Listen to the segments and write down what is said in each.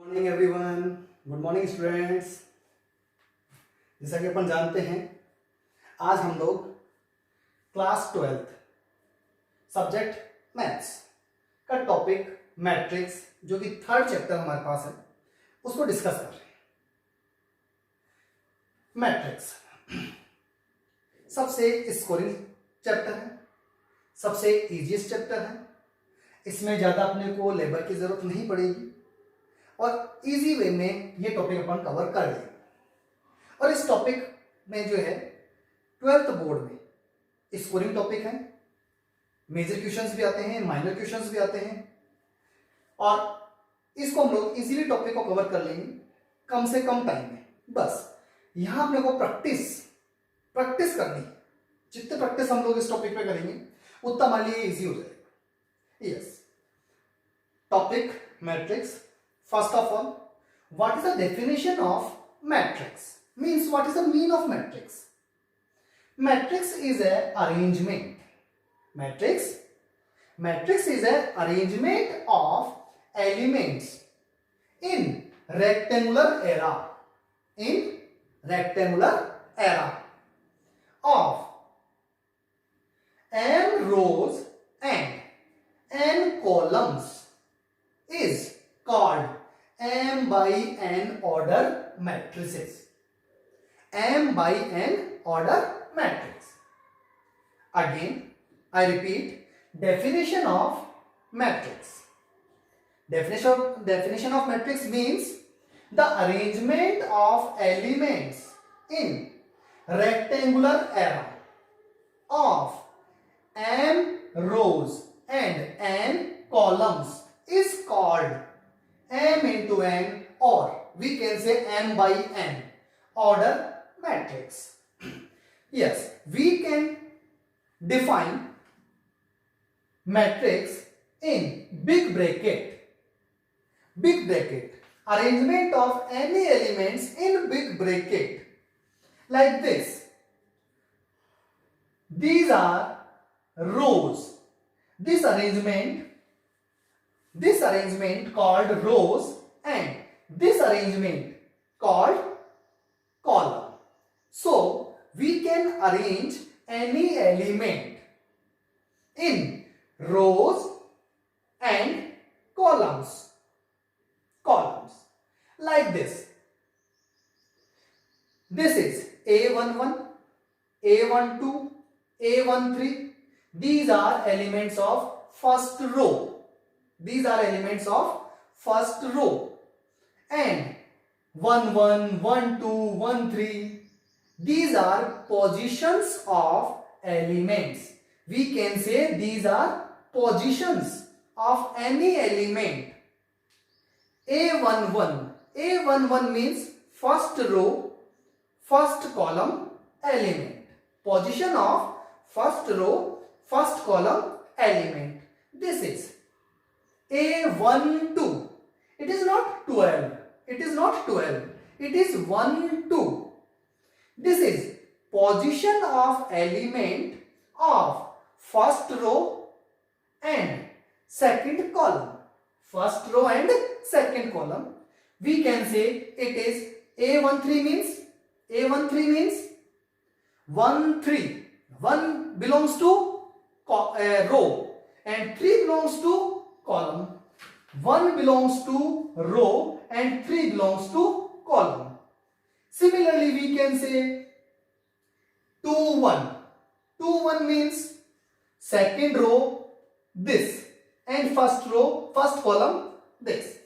Morning everyone, good morning students. जैसा कि अपन जानते हैं, आज हम लोग क्लास 12 सब्जेक्ट मैथ्स का टॉपिक मैट्रिक्स, जो कि थर्ड चैप्टर हमारे पास है, उसको डिस्कस कर रहे हैं। मैट्रिक्स सबसे स्कोरिंग चैप्टर है, सबसे इजीएस्ट चैप्टर है। इसमें ज़्यादा अपने को लेबर की ज़रूरत नहीं पड़ेगी और इजी वे में ये टॉपिक अपन कवर कर लेंगे। और इस टॉपिक में जो है 12th बोर्ड में स्कोरिंग टॉपिक है, मेजर क्वेश्चंस भी आते हैं, माइनर क्वेश्चंस भी आते हैं, और इसको हम लोग इजीली टॉपिक को कवर कर लेंगे कम से कम टाइम में। बस यहां अपने को प्रैक्टिस करनी है। जितने प्रैक्टिस हम लोग इस टॉपिक पे करेंगे उतना हमारे लिए इजी हो जाएगा। Yes, topic matrix. First of all, what is the definition of matrix? Means what is the mean of matrix? Matrix is a arrangement. Matrix is a arrangement of elements in rectangular array of n rows and n columns is called m by n order matrices. M by n order matrix. Again, I repeat, definition of matrix. Definition of matrix means the arrangement of elements in rectangular array of m rows and n columns is called m into n, or we can say m by n order matrix. Yes, we can define matrix in big bracket arrangement of any elements in big bracket like this. These are rows. This arrangement called rows and this arrangement called column. So we can arrange any element in rows and columns like this. This is A11, A12, A13. These are elements of first row. And 1 1, 1 2, 1 3, these are positions of elements. We can say these are positions of any element. A11 means first row, first column element. Position of first row, first column element. This is A12. It is not 12. It is 1 2. This is position of element of first row and second column. We can say it is A13 means 1 3. 1 belongs to row and 3 belongs to column. 1 belongs to row and 3 belongs to column. Similarly, we can say 2 1. 2 1 means second row this and first column this.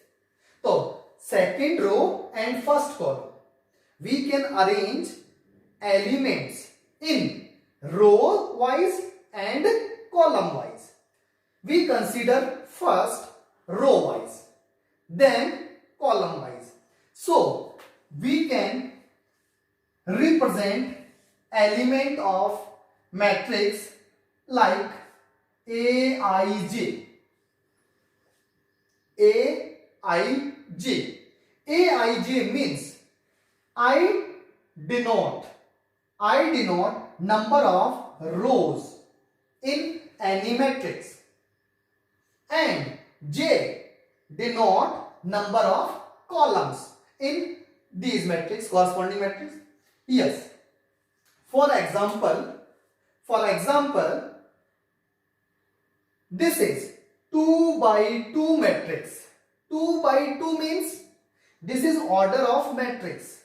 So second row and first column, we can arrange elements in row wise and column wise. We consider first row wise, then column wise. So we can represent element of matrix like Aij. Aij means I denote number of rows in any matrix and J denote number of columns in these matrix, corresponding matrix? Yes. For example, this is 2 by 2 matrix. 2 by 2 means this is order of matrix.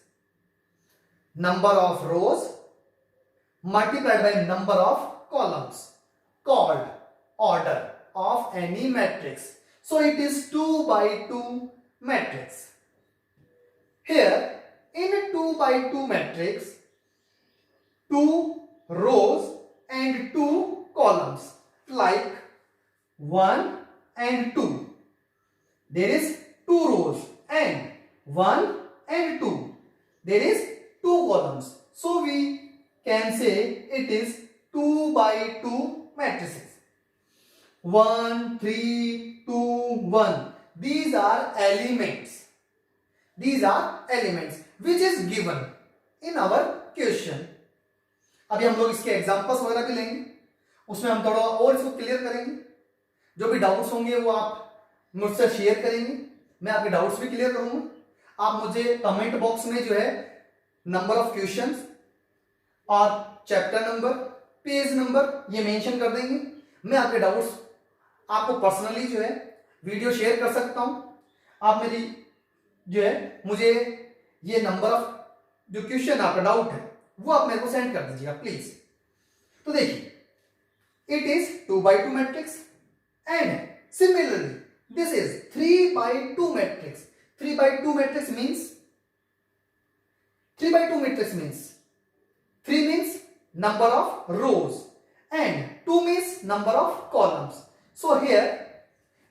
Number of rows multiplied by number of columns called order of any matrix. So it is 2 by 2 matrix. Here in a 2 by 2 matrix, 2 rows and 2 columns like 1 and 2. There is 2 rows and 1 and 2. There is 2 columns. So we can say it is 2 by 2 matrices. 1, 3, 2, 1. These are elements. These are elements which is given in our question. अभी हम लोग इसके examples वगैरह भी लेंगे, उसमें हम थोड़ा और इसको क्लियर करेंगे. जो भी डाउट्स होंगे वो आप मुझसे शेयर करेंगे, मैं आपके डाउट्स भी क्लियर करूंगा. आप मुझे कमेंट बॉक्स में जो है नंबर ऑफ क्वेश्चंस और चैप्टर नंबर, पेज नंबर ये मेंशन कर देंगे. मैं आपके डाउट्स आपको पर्सनली जो है वीडियो शेयर कर सकता हूं. आप मेरी जो है मुझे ये नंबर ऑफ जो क्वेश्चन आपका डाउट है वो आप मेरे को सेंड कर दीजिएगा प्लीज. तो देखिए it is 2 by 2 matrix and similarly this is 3 by 2 matrix. 3 by 2 matrix means 3 by 2 matrix means 3 means number of rows and 2 means number of columns. So here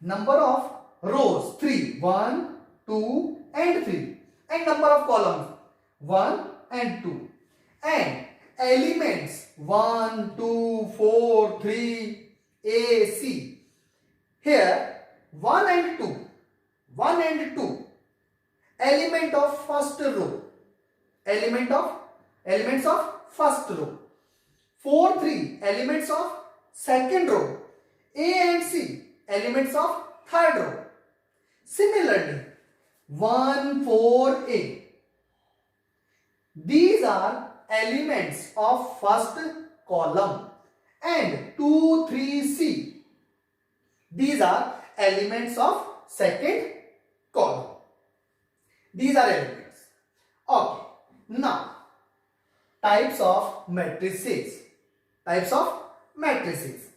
number of rows 3, 1, 2 and 3, and number of columns 1 and 2, and elements 1, 2, 4, 3, A, C. Here 1 and 2, 1 and 2 element of first row, elements of first row. 4, 3 elements of second row. A and C elements of third row. Similarly 1, 4, A, these are elements of first column, and 2, 3, C, these are elements of second column. These are elements. Okay, now types of matrices. Types of matrices.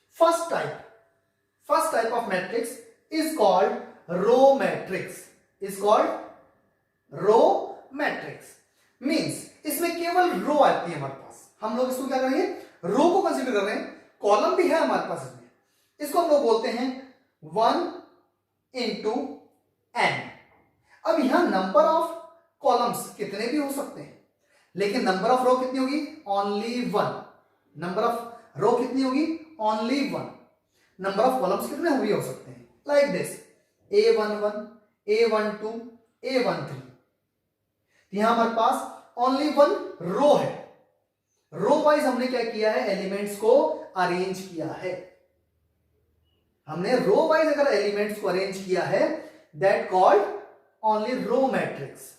First type of matrix is called row matrix. Is called row matrix. Means इसमें केवल रो आती है हमारे पास. हम लोग इसको क्या करेंगे, रो को कंसीडर कर रहे हैं. कॉलम भी है हमारे पास इसमें. इसको हम लोग बोलते हैं 1 into n. अब यहां नंबर ऑफ कॉलम्स कितने भी हो सकते हैं, लेकिन नंबर ऑफ रो कितनी होगी, ओनली 1. नंबर ऑफ रो कितनी होगी, ओनली 1. नंबर ऑफ कॉलम्स कितने भी हो सकते हैं, like this A11, A12, A13. यहां हमारे पास ओनली 1 रो है. रो वाइज हमने क्या किया है, एलिमेंट्स को अरेंज किया है. हमने रो वाइज अगर एलिमेंट्स को अरेंज किया है, that called only row matrix.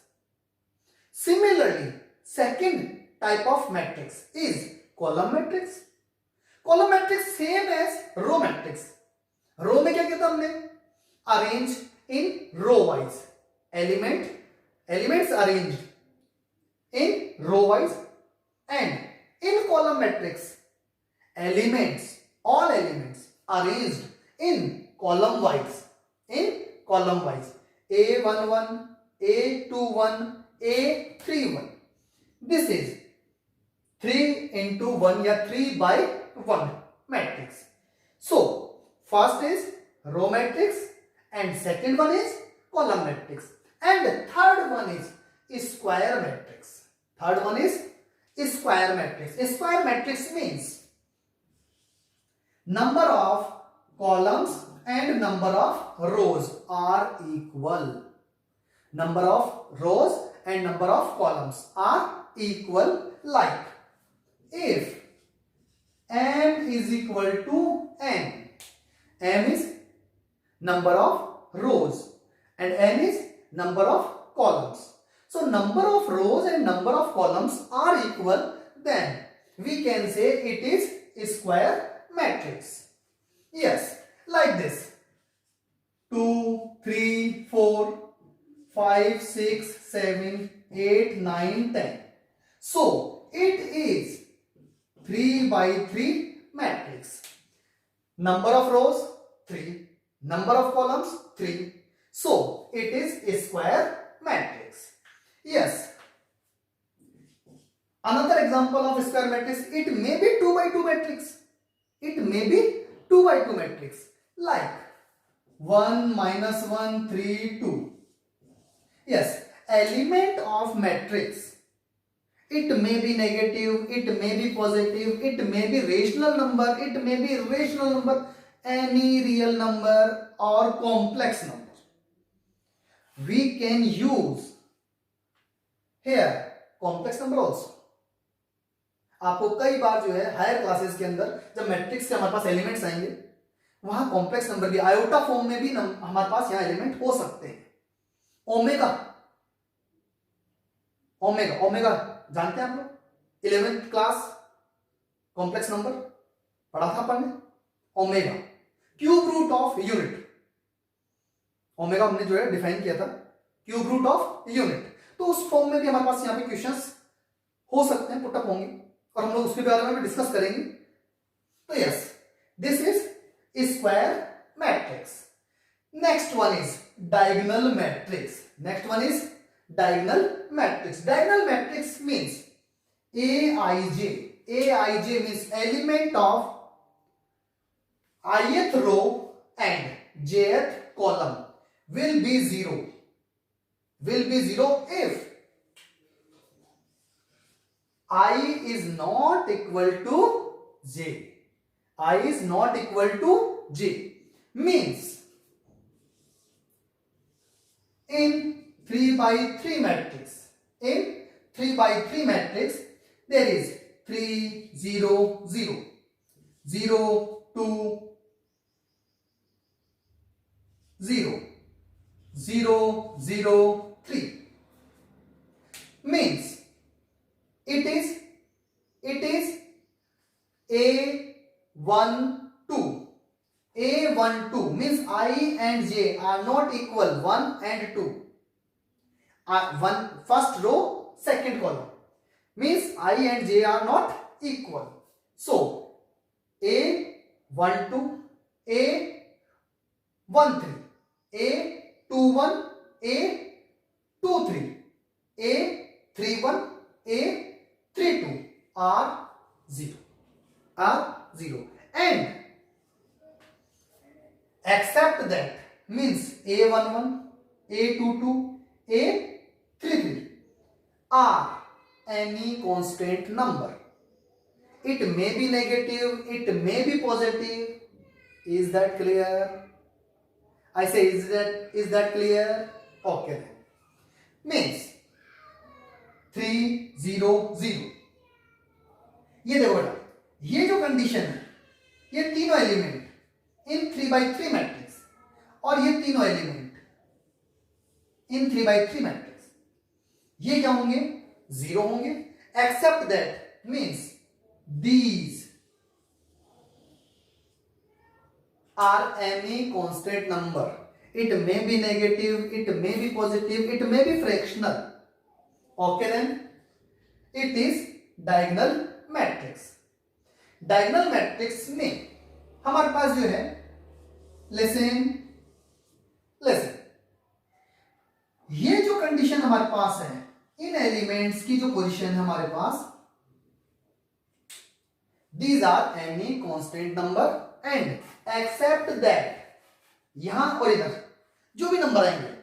Similarly, second type of matrix is column matrix. Column matrix same as row matrix. Row में क्या किया था हमने, arrange in row wise. Elements arranged in row wise, and in column matrix all elements arranged in column wise. A11, A21, A31. This is 3 into 1 या 3 by 1 matrix. So first is row matrix and second one is column matrix, and third one is square matrix. Third one is square matrix. Square matrix means number of columns and number of rows are equal. Number of rows and number of columns are equal, like if m is equal to n. M is number of rows and n is number of columns. So number of rows and number of columns are equal, then we can say it is a square matrix. Yes, like this. 2, 3, 4, 5, 6, 7, 8, 9, 10. So it is 3 by 3 matrix. Number of rows 3, number of columns 3. So it is a square matrix. Yes. Another example of square matrix, it may be 2 by 2 matrix. It may be 2 by 2 matrix, like 1 minus 1, 3, 2. Yes, element of matrix. It may be negative, it may be positive, it may be rational number, it may be irrational number, any real number or complex number. We can use here complex number also. आपको कई बार जो है higher classes के अंदर जब matrix के हमारे पास elements आएंगे वहां कॉम्प्लेक्स नंबर भी आयोटा फॉर्म में भी हमारे पास यहां एलिमेंट हो सकते हैं. ओमेगा, ओमेगा ओमेगा जानते हैं आप लोग, 11th क्लास कॉम्प्लेक्स नंबर पढ़ा था अपन ने. Omega cube root of unit, omega हमने जो है डिफाइन किया था क्यूब रूट ऑफ यूनिट. तो उस फॉर्म में भी हमारे पास यहाँ पे क्वेश्चंस हो सकते हैं, पुटअप होंगे और हम लोग उसके बारे में भी डिस्कस करेंगे. तो yes, this is square matrix. Next one is diagonal matrix. Next one is diagonal matrix. Diagonal matrix means aij. aij means element of ith row and jth column will be zero. Will be zero if I is not equal to j. I is not equal to j means in 3 by 3 matrix, in 3 by 3 matrix there is 3 0 0 0 2 0 0 0 3 means it is A12. A12 means I and J are not equal, 1 and 2. One first row, second column means I and J are not equal. So A12, A13, A21, A23, A31, A32 are 0. And except that means A11, A22, A33 are any constant number. It may be negative, it may be positive. Is that clear? I say, is that clear? Okay then. Means 3 0 0. ये देखो बेटा, ये जो condition है, ये तीनों element in 3 by 3 matrix और ये तीनों एलिमेंट इन 3 by 3 मैट्रिक्स, ये क्या होंगे? 0 होंगे. Except that means these are any constant number. It may be negative, it may be positive, it may be fractional. Okay then, it is diagonal matrix. Diagonal matrix में हमारे पास जो है, listen, ये जो कंडीशन हमारे पास है, इन एलिमेंट्स की जो पोजीशन है हमारे पास, these are any constant number and except that, यहां और इधर जो भी नंबर आएंगे,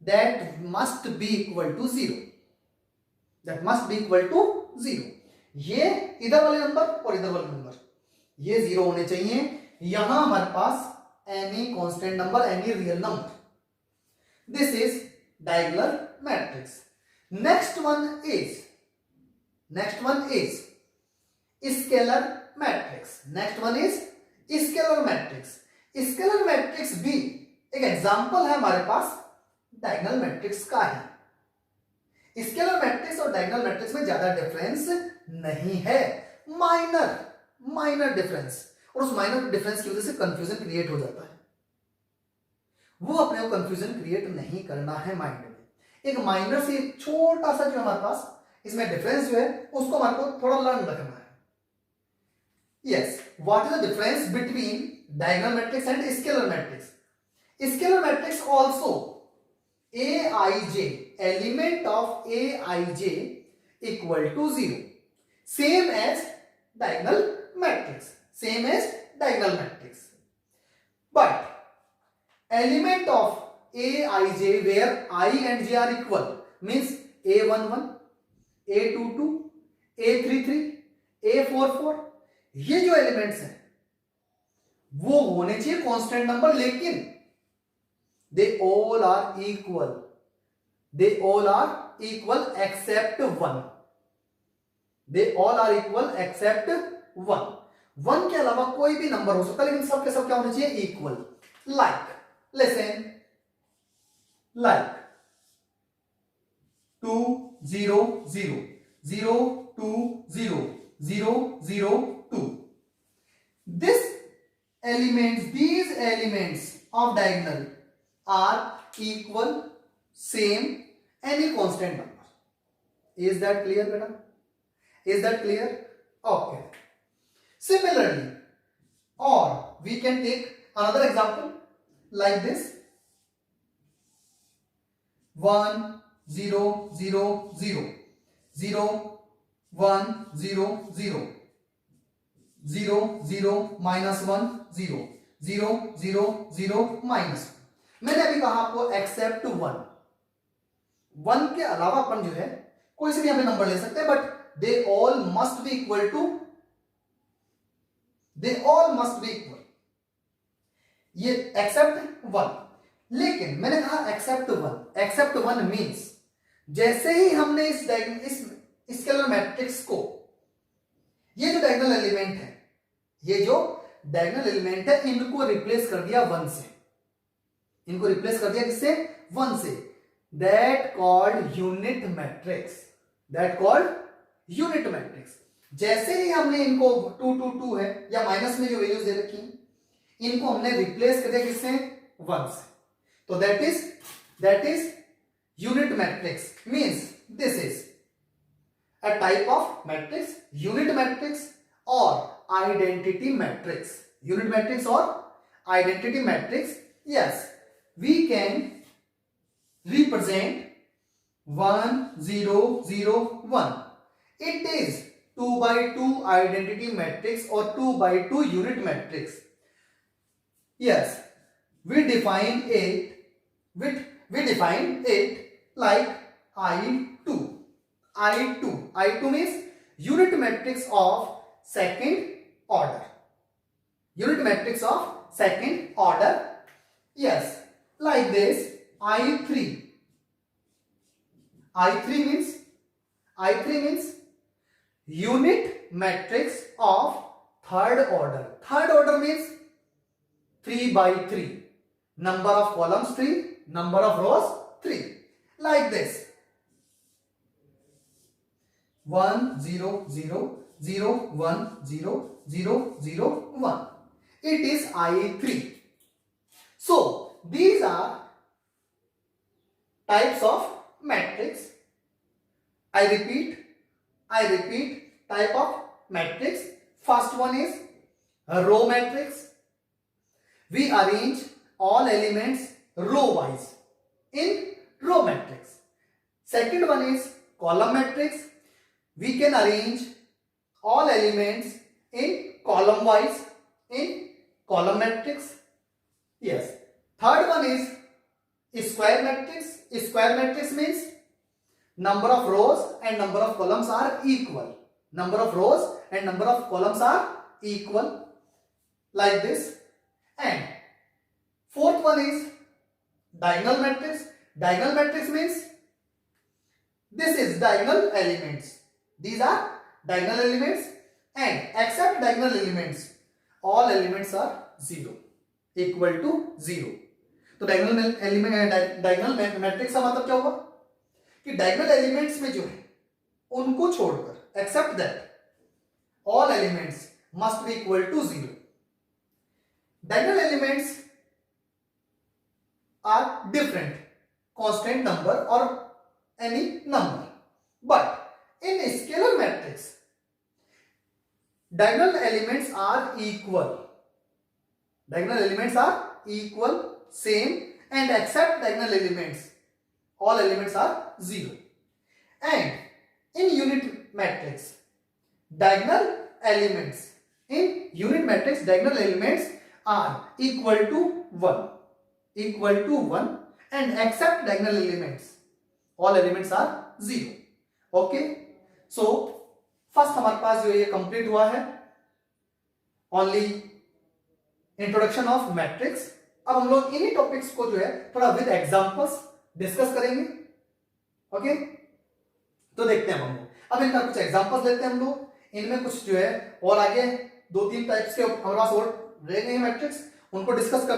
that must be equal to 0. that must be equal to 0. ये इधर वाले नंबर और इधर वाले नंबर ये 0 होने चाहिए. यहां हमारे पास any constant number, any real number. This is diagonal matrix. Next one is scalar matrix. Next one is scalar matrix. Scalar matrix भी एक एग्जांपल है हमारे पास डायगोनल मैट्रिक्स का है। स्केलर मैट्रिक्स और डायगोनल मैट्रिक्स में ज्यादा डिफरेंस नहीं है, माइनर डिफरेंस, और उस माइनर डिफरेंस की वजह से कंफ्यूजन क्रिएट हो जाता है। वो अपने को कंफ्यूजन क्रिएट नहीं करना है माइंड में। एक माइनर से छोटा सा जो हमारे पास इसमें डिफरेंस जो है उसको हमारे को थोड़ा लर्न रखना है। Yes, what is the difference between diagonal matrix and scalar matrix? Scalar matrix also aij, element of aij equal to 0, same as diagonal matrix, but element of aij where I and j are equal means a11, a22, a33, a44, ये जो elements हैं वो होने चाहिए constant number, लेकिन they all are equal except one. They all are equal except one. One के अलावा कोई भी नंबर हो सकता है, लेकिन सब के सब क्या होने चाहिए? Equal. Like listen, like 2 0 0 0 2 0 0 0 2. These elements of diagonal are equal, same, any constant number. Is that clear, beta? Is that clear? Okay. Similarly, or we can take another example like this: 1 0 0 0 0 1 0 0 0 0 minus 1 0 0 0 0 minus 1. मैंने अभी कहा आपको except one के अलावा अपन जो है कोई से भी यहां पे नंबर ले सकते हैं, but they all must be equal to, ये एक्सेप्ट वन. लेकिन मैंने कहा एक्सेप्ट वन मींस जैसे ही हमने इस स्केलर मैट्रिक्स को, ये जो डायगोनल एलिमेंट है इनको रिप्लेस कर दिया वन से. किससे? वन से. That called unit matrix. जैसे ही हमने इनको 2 2 2 है या माइनस में जो वैल्यूज दे रखी हैं, इनको हमने रिप्लेस कर दिया किससे? वन से. तो that is unit matrix. Means this is a type of matrix, unit matrix और identity matrix. Yes, we can represent 1 0 0 1. It is 2 by 2 identity matrix or 2 by 2 unit matrix. Yes, we define it like I2. I2 means unit matrix of second order. Yes, like this. I3 means unit matrix of third order. Third order means 3 by 3. Number of columns 3, number of rows 3. Like this. 1 0 0 0 1 0 0 0 1. It is I3. So these are types of matrix. I repeat type of matrix. First one is a row matrix. We arrange all elements row wise in row matrix. Second one is column matrix. We can arrange all elements in column wise in column matrix. Yes. Third one is square matrix. Square matrix means number of rows and number of columns are equal. Like this. And fourth one is diagonal matrix. Diagonal matrix means this is diagonal elements. These are diagonal elements, and except diagonal elements, all elements are 0, equal to 0. तो diagonal matrix का मतलब क्या होगा कि diagonal elements में जो है उनको छोड़कर except that all elements must be equal to 0. Diagonal elements are different, constant number or any number, but in a scalar matrix diagonal elements are equal. Diagonal elements are equal, same, and except diagonal elements all elements are 0. And in unit matrix diagonal elements are equal to 1 and except diagonal elements all elements are 0. Okay, so first हमारे पास जो ये complete हुआ है only introduction of matrix. अब हम लोग इन्हीं topics को जो है थोड़ा विद एग्जांपल्स डिस्कस करेंगे. ओके, तो देखते हैं हम लोग. अब इनका कुछ एग्जांपल्स लेते हैं हम लोग. इनमें कुछ जो है और आगे 2-3 टाइप्स के हमारे पास और रह गए मैट्रिक्स, उनको डिस्कस कर